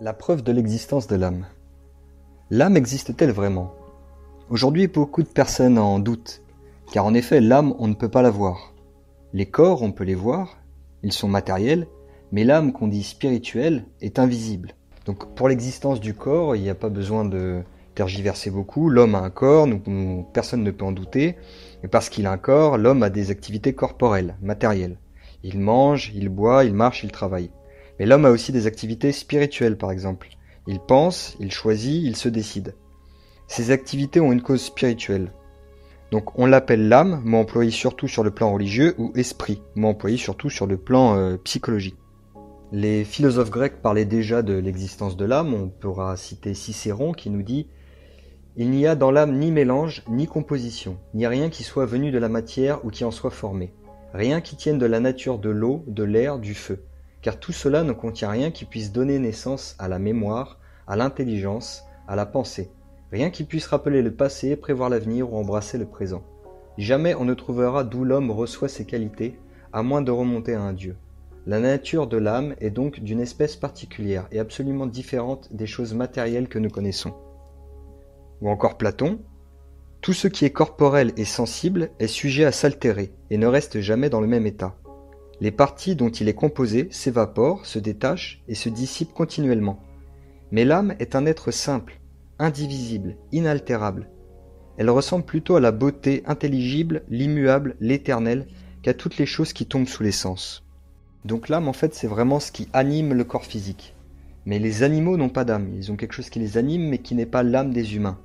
La preuve de l'existence de l'âme. L'âme existe-t-elle vraiment? Aujourd'hui, beaucoup de personnes en doutent, car en effet, l'âme, on ne peut pas la voir. Les corps, on peut les voir, ils sont matériels, mais l'âme qu'on dit spirituelle est invisible. Donc pour l'existence du corps, il n'y a pas besoin de tergiverser beaucoup. L'homme a un corps, personne ne peut en douter, et parce qu'il a un corps, l'homme a des activités corporelles, matérielles. Il mange, il boit, il marche, il travaille. Mais l'homme a aussi des activités spirituelles, par exemple. Il pense, il choisit, il se décide. Ces activités ont une cause spirituelle. Donc on l'appelle l'âme, mot employé surtout sur le plan religieux, ou esprit, mot employé surtout sur le plan psychologique. Les philosophes grecs parlaient déjà de l'existence de l'âme. On pourra citer Cicéron qui nous dit « Il n'y a dans l'âme ni mélange, ni composition, ni rien qui soit venu de la matière ou qui en soit formé. Rien qui tienne de la nature de l'eau, de l'air, du feu. Car tout cela ne contient rien qui puisse donner naissance à la mémoire, à l'intelligence, à la pensée. Rien qui puisse rappeler le passé, prévoir l'avenir ou embrasser le présent. Jamais on ne trouvera d'où l'homme reçoit ses qualités, à moins de remonter à un Dieu. La nature de l'âme est donc d'une espèce particulière et absolument différente des choses matérielles que nous connaissons. » Ou encore Platon, « Tout ce qui est corporel et sensible est sujet à s'altérer et ne reste jamais dans le même état. Les parties dont il est composé s'évaporent, se détachent et se dissipent continuellement. Mais l'âme est un être simple, indivisible, inaltérable. Elle ressemble plutôt à la beauté intelligible, l'immuable, l'éternel, qu'à toutes les choses qui tombent sous les sens. » Donc l'âme, en fait, c'est vraiment ce qui anime le corps physique. Mais les animaux n'ont pas d'âme. Ils ont quelque chose qui les anime, mais qui n'est pas l'âme des humains.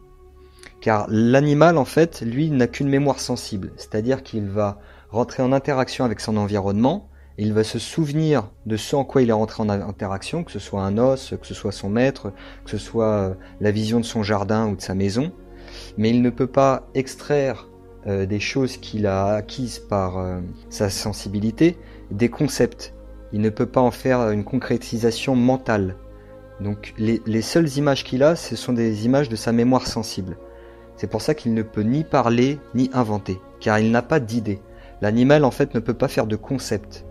Car l'animal, en fait, lui, n'a qu'une mémoire sensible. C'est-à-dire qu'il va rentrer en interaction avec son environnement, et il va se souvenir de ce en quoi il est rentré en interaction, que ce soit un os, que ce soit son maître, que ce soit la vision de son jardin ou de sa maison. Mais il ne peut pas extraire des choses qu'il a acquises par sa sensibilité, des concepts. Il ne peut pas en faire une concrétisation mentale. Donc les seules images qu'il a, ce sont des images de sa mémoire sensible. C'est pour ça qu'il ne peut ni parler ni inventer, car il n'a pas d'idée. L'animal en fait ne peut pas faire de concept.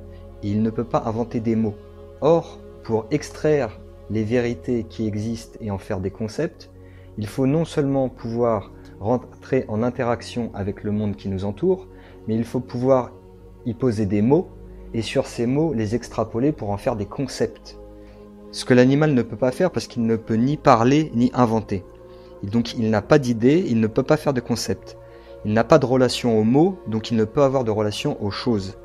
Il ne peut pas inventer des mots. Or, pour extraire les vérités qui existent et en faire des concepts, il faut non seulement pouvoir rentrer en interaction avec le monde qui nous entoure, mais il faut pouvoir y poser des mots, et sur ces mots les extrapoler pour en faire des concepts. Ce que l'animal ne peut pas faire parce qu'il ne peut ni parler ni inventer. Et donc il n'a pas d'idée, il ne peut pas faire de concept. Il n'a pas de relation aux mots, donc il ne peut avoir de relation aux choses.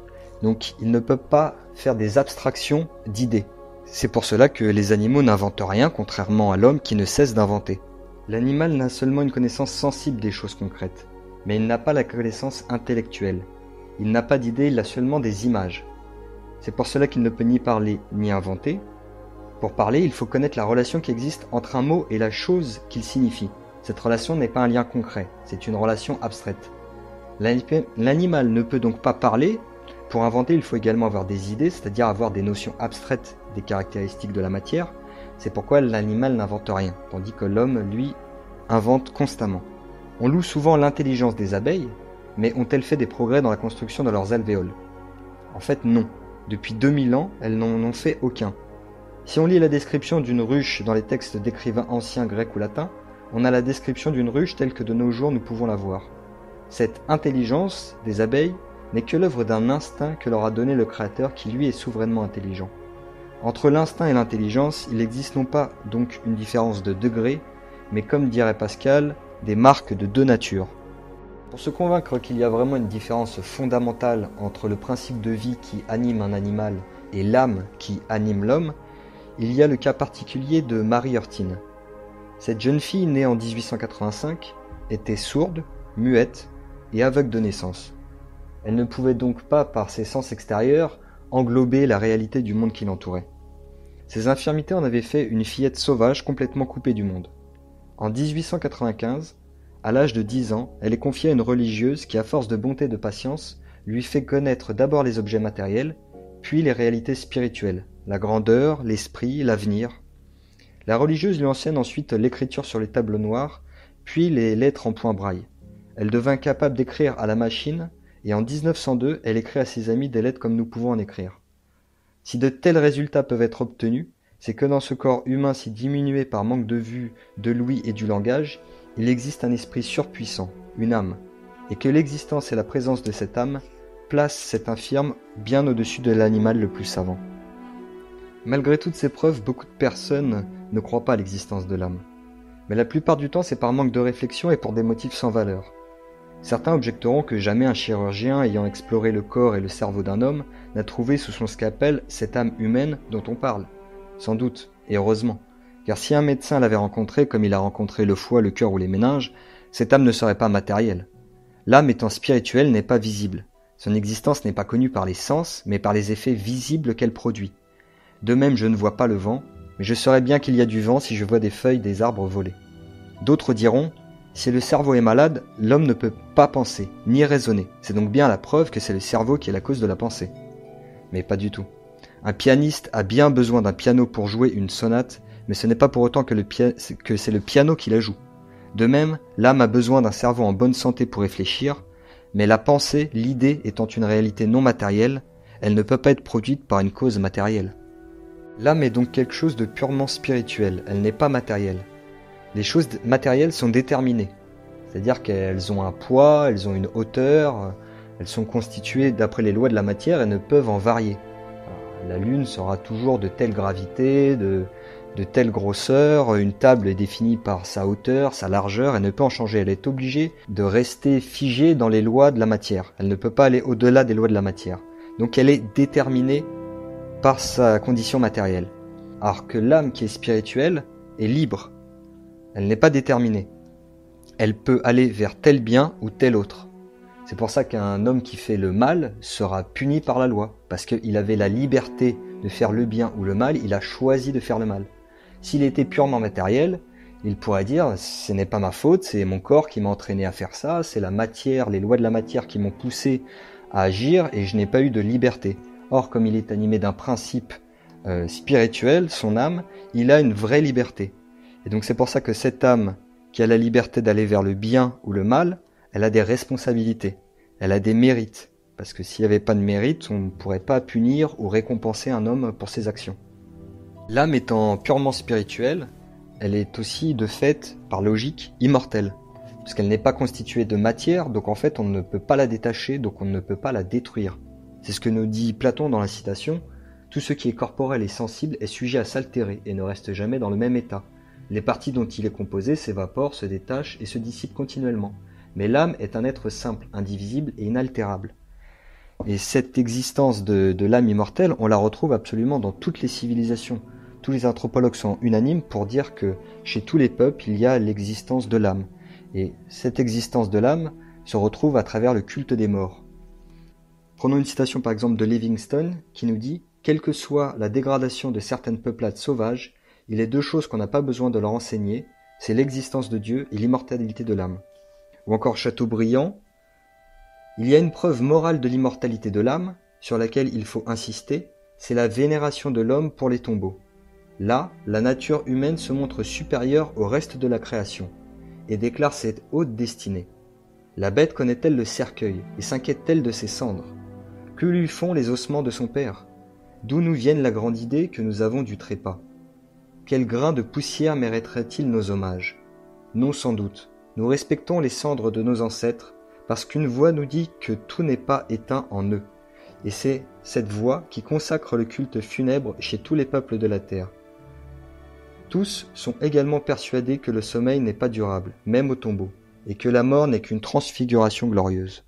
Donc il ne peut pas faire des abstractions d'idées. C'est pour cela que les animaux n'inventent rien, contrairement à l'homme qui ne cesse d'inventer. L'animal n'a seulement une connaissance sensible des choses concrètes, mais il n'a pas la connaissance intellectuelle. Il n'a pas d'idée, il a seulement des images. C'est pour cela qu'il ne peut ni parler ni inventer. Pour parler, il faut connaître la relation qui existe entre un mot et la chose qu'il signifie. Cette relation n'est pas un lien concret, c'est une relation abstraite. L'animal ne peut donc pas parler. Pour inventer, il faut également avoir des idées, c'est-à-dire avoir des notions abstraites des caractéristiques de la matière. C'est pourquoi l'animal n'invente rien, tandis que l'homme, lui, invente constamment. On loue souvent l'intelligence des abeilles, mais ont-elles fait des progrès dans la construction de leurs alvéoles? En fait, non. Depuis 2000 ans, elles n'en ont fait aucun. Si on lit la description d'une ruche dans les textes d'écrivains anciens grecs ou latins, on a la description d'une ruche telle que de nos jours nous pouvons la voir. Cette intelligence des abeilles n'est que l'œuvre d'un instinct que leur a donné le Créateur qui lui est souverainement intelligent. Entre l'instinct et l'intelligence, il existe non pas donc une différence de degré, mais comme dirait Pascal, des marques de deux natures. Pour se convaincre qu'il y a vraiment une différence fondamentale entre le principe de vie qui anime un animal et l'âme qui anime l'homme, il y a le cas particulier de Marie Eurtine. Cette jeune fille née en 1885 était sourde, muette et aveugle de naissance. Elle ne pouvait donc pas, par ses sens extérieurs, englober la réalité du monde qui l'entourait. Ses infirmités en avaient fait une fillette sauvage complètement coupée du monde. En 1895, à l'âge de 10 ans, elle est confiée à une religieuse qui, à force de bonté et de patience, lui fait connaître d'abord les objets matériels, puis les réalités spirituelles, la grandeur, l'esprit, l'avenir. La religieuse lui enseigne ensuite l'écriture sur les tableaux noirs, puis les lettres en point braille. Elle devint capable d'écrire à la machine, et en 1902, elle écrit à ses amis des lettres comme nous pouvons en écrire. Si de tels résultats peuvent être obtenus, c'est que dans ce corps humain si diminué par manque de vue, de l'ouïe et du langage, il existe un esprit surpuissant, une âme, et que l'existence et la présence de cette âme placent cet infirme bien au-dessus de l'animal le plus savant. Malgré toutes ces preuves, beaucoup de personnes ne croient pas à l'existence de l'âme. Mais la plupart du temps, c'est par manque de réflexion et pour des motifs sans valeur. Certains objecteront que jamais un chirurgien ayant exploré le corps et le cerveau d'un homme n'a trouvé sous son scalpel cette âme humaine dont on parle. Sans doute, et heureusement, car si un médecin l'avait rencontrée comme il a rencontré le foie, le cœur ou les méninges, cette âme ne serait pas matérielle. L'âme étant spirituelle n'est pas visible. Son existence n'est pas connue par les sens, mais par les effets visibles qu'elle produit. De même, je ne vois pas le vent, mais je saurais bien qu'il y a du vent si je vois des feuilles des arbres voler. D'autres diront, si le cerveau est malade, l'homme ne peut pas penser, ni raisonner. C'est donc bien la preuve que c'est le cerveau qui est la cause de la pensée. Mais pas du tout. Un pianiste a bien besoin d'un piano pour jouer une sonate, mais ce n'est pas pour autant que c'est le piano qui la joue. De même, l'âme a besoin d'un cerveau en bonne santé pour réfléchir, mais la pensée, l'idée étant une réalité non matérielle, elle ne peut pas être produite par une cause matérielle. L'âme est donc quelque chose de purement spirituel, elle n'est pas matérielle. Les choses matérielles sont déterminées, c'est-à-dire qu'elles ont un poids, elles ont une hauteur, elles sont constituées d'après les lois de la matière et ne peuvent en varier. La Lune sera toujours de telle gravité, de telle grosseur, une table est définie par sa hauteur, sa largeur, elle ne peut en changer, elle est obligée de rester figée dans les lois de la matière, elle ne peut pas aller au-delà des lois de la matière. Donc elle est déterminée par sa condition matérielle. Alors que l'âme qui est spirituelle est libre. Elle n'est pas déterminée. Elle peut aller vers tel bien ou tel autre. C'est pour ça qu'un homme qui fait le mal sera puni par la loi, parce qu'il avait la liberté de faire le bien ou le mal, il a choisi de faire le mal. S'il était purement matériel, il pourrait dire « ce n'est pas ma faute, c'est mon corps qui m'a entraîné à faire ça, c'est la matière, les lois de la matière qui m'ont poussé à agir et je n'ai pas eu de liberté ». Or, comme il est animé d'un principe spirituel, son âme, il a une vraie liberté. Et donc c'est pour ça que cette âme qui a la liberté d'aller vers le bien ou le mal, elle a des responsabilités, elle a des mérites. Parce que s'il n'y avait pas de mérite, on ne pourrait pas punir ou récompenser un homme pour ses actions. L'âme étant purement spirituelle, elle est aussi de fait, par logique, immortelle. Parce qu'elle n'est pas constituée de matière, donc en fait on ne peut pas la détacher, donc on ne peut pas la détruire. C'est ce que nous dit Platon dans la citation. Tout ce qui est corporel et sensible est sujet à s'altérer et ne reste jamais dans le même état. Les parties dont il est composé s'évaporent, se détachent et se dissipent continuellement. Mais l'âme est un être simple, indivisible et inaltérable. Et cette existence de l'âme immortelle, on la retrouve absolument dans toutes les civilisations. Tous les anthropologues sont unanimes pour dire que chez tous les peuples, il y a l'existence de l'âme. Et cette existence de l'âme se retrouve à travers le culte des morts. Prenons une citation par exemple de Livingstone qui nous dit « Quelle que soit la dégradation de certaines peuplades sauvages, il est deux choses qu'on n'a pas besoin de leur enseigner, c'est l'existence de Dieu et l'immortalité de l'âme. » Ou encore Chateaubriand « Il y a une preuve morale de l'immortalité de l'âme, sur laquelle il faut insister, c'est la vénération de l'homme pour les tombeaux. Là, la nature humaine se montre supérieure au reste de la création, et déclare cette haute destinée. La bête connaît-elle le cercueil, et s'inquiète-t-elle de ses cendres? Que lui font les ossements de son père? D'où nous vienne la grande idée que nous avons du trépas? Quel grain de poussière mériterait-il nos hommages? Non sans doute, nous respectons les cendres de nos ancêtres, parce qu'une voix nous dit que tout n'est pas éteint en eux, et c'est cette voix qui consacre le culte funèbre chez tous les peuples de la terre. Tous sont également persuadés que le sommeil n'est pas durable, même au tombeau, et que la mort n'est qu'une transfiguration glorieuse.